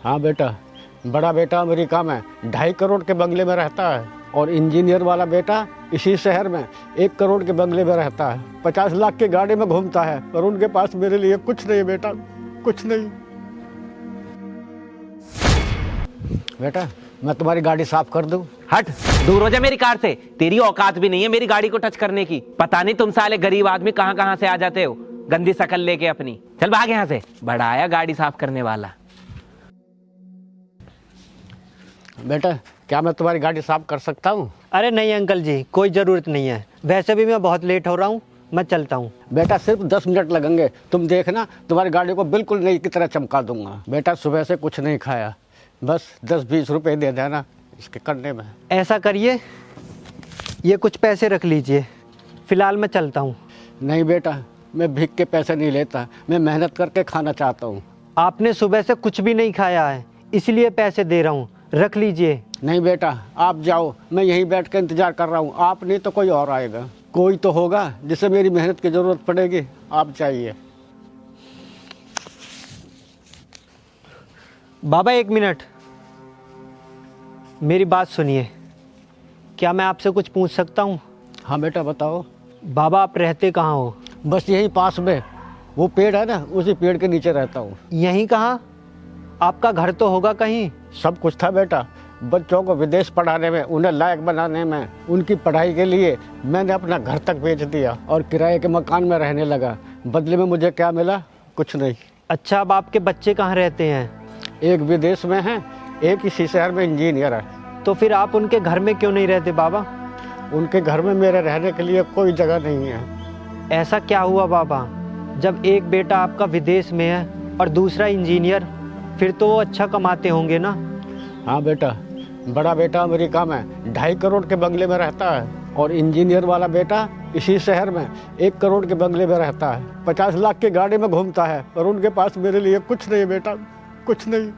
हाँ बेटा, बड़ा बेटा अमेरिका में 2.5 करोड़ के बंगले में रहता है और इंजीनियर वाला बेटा इसी शहर में 1 करोड़ के बंगले में रहता है। 50 लाख की गाड़ी में घूमता है और उनके पास मेरे लिए कुछ नहीं है बेटा, कुछ नहीं। बेटा मैं तुम्हारी गाड़ी साफ कर दूं? हट, दूर हो जा मेरी कार से। तेरी औकात भी नहीं है मेरी गाड़ी को टच करने की। पता नहीं तुम साले गरीब आदमी कहां कहां से आ जाते हो, गंदी शकल लेके अपनी। चल भाग यहाँ से, बड़ा आया गाड़ी साफ करने वाला। बेटा क्या मैं तुम्हारी गाड़ी साफ कर सकता हूँ? अरे नहीं अंकल जी, कोई ज़रूरत नहीं है। वैसे भी मैं बहुत लेट हो रहा हूँ, मैं चलता हूँ। बेटा सिर्फ 10 मिनट लगेंगे, तुम देखना तुम्हारी गाड़ी को बिल्कुल नई की तरह चमका दूंगा। बेटा सुबह से कुछ नहीं खाया, बस 10-20 रुपए दे देना इसके करने में। ऐसा करिए, ये कुछ पैसे रख लीजिए, फ़िलहाल मैं चलता हूँ। नहीं बेटा, मैं भीख के पैसे नहीं लेता, मैं मेहनत करके खाना चाहता हूँ। आपने सुबह से कुछ भी नहीं खाया है, इसलिए पैसे दे रहा हूँ, रख लीजिए। नहीं बेटा आप जाओ, मैं यहीं बैठ कर इंतजार कर रहा हूँ। आप नहीं तो कोई और आएगा, कोई तो होगा जिसे मेरी मेहनत की ज़रूरत पड़ेगी। आप जाइए। बाबा 1 मिनट, मेरी बात सुनिए। क्या मैं आपसे कुछ पूछ सकता हूँ? हाँ बेटा बताओ। बाबा आप रहते कहाँ हो? बस यहीं पास में वो पेड़ है ना, उसी पेड़ के नीचे रहता हूँ। यहीं कहाँ? आपका घर तो होगा कहीं। सब कुछ था बेटा, बच्चों को विदेश पढ़ाने में, उन्हें लायक बनाने में, उनकी पढ़ाई के लिए मैंने अपना घर तक बेच दिया और किराए के मकान में रहने लगा। बदले में मुझे क्या मिला? कुछ नहीं। अच्छा, अब आपके बच्चे कहाँ रहते हैं? एक विदेश में है, एक इसी शहर में इंजीनियर है। तो फिर आप उनके घर में क्यों नहीं रहते बाबा? उनके घर में मेरे रहने के लिए कोई जगह नहीं है। ऐसा क्या हुआ बाबा, जब एक बेटा आपका विदेश में है और दूसरा इंजीनियर, फिर तो वो अच्छा कमाते होंगे ना? हाँ बेटा, बड़ा बेटा अमेरिका में 2.5 करोड़ के बंगले में रहता है और इंजीनियर वाला बेटा इसी शहर में 1 करोड़ के बंगले में रहता है। 50 लाख की गाड़ी में घूमता है और उनके पास मेरे लिए कुछ नहीं बेटा, कुछ नहीं।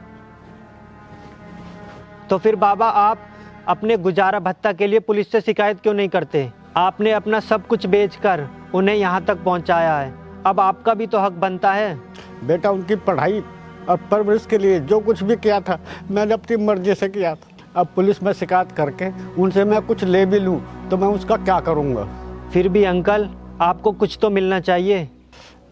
तो फिर बाबा आप अपने गुजारा भत्ता के लिए पुलिस से शिकायत क्यों नहीं करते? आपने अपना सब कुछ बेचकर उन्हें यहाँ तक पहुँचाया है, अब आपका भी तो हक बनता है। बेटा उनकी पढ़ाई और परवरिश के लिए जो कुछ भी किया था मैंने अपनी मर्जी से किया था। अब पुलिस में शिकायत करके उनसे मैं कुछ ले भी लूँ तो मैं उसका क्या करूँगा? फिर भी अंकल, आपको कुछ तो मिलना चाहिए।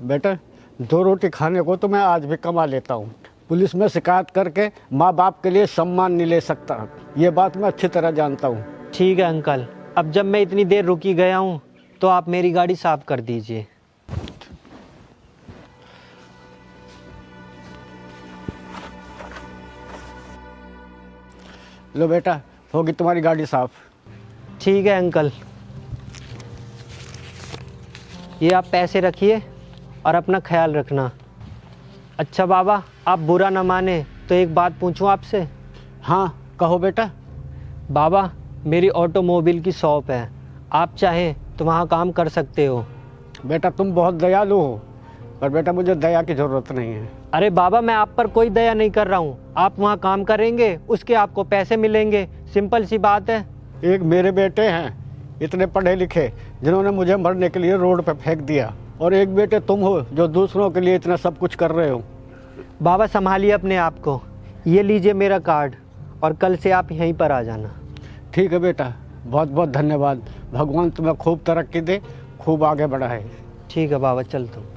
बेटा 2 रोटी खाने को तो मैं आज भी कमा लेता हूँ। पुलिस में शिकायत करके माँ बाप के लिए सम्मान नहीं ले सकता, ये बात मैं अच्छी तरह जानता हूँ। ठीक है अंकल, अब जब मैं इतनी देर रुकी गया हूँ तो आप मेरी गाड़ी साफ कर दीजिए। लो बेटा, होगी तुम्हारी गाड़ी साफ। ठीक है अंकल, ये आप पैसे रखिए और अपना ख्याल रखना। अच्छा बाबा, आप बुरा ना माने तो एक बात पूछूं आपसे? हाँ कहो बेटा। बाबा मेरी ऑटोमोबाइल की शॉप है, आप चाहें तो वहाँ काम कर सकते हो। बेटा तुम बहुत दयालु हो, पर बेटा मुझे दया की ज़रूरत नहीं है। अरे बाबा मैं आप पर कोई दया नहीं कर रहा हूँ, आप वहाँ काम करेंगे उसके आपको पैसे मिलेंगे, सिंपल सी बात है। एक मेरे बेटे हैं इतने पढ़े लिखे जिन्होंने मुझे मरने के लिए रोड पर फेंक दिया, और एक बेटे तुम हो जो दूसरों के लिए इतना सब कुछ कर रहे हो। बाबा संभालिए अपने आप को, ये लीजिए मेरा कार्ड और कल से आप यहीं पर आ जाना। ठीक है बेटा, बहुत बहुत धन्यवाद। भगवान तुम्हें खूब तरक्की दे, खूब आगे बढ़ाए। ठीक है बाबा, चलता हूँ।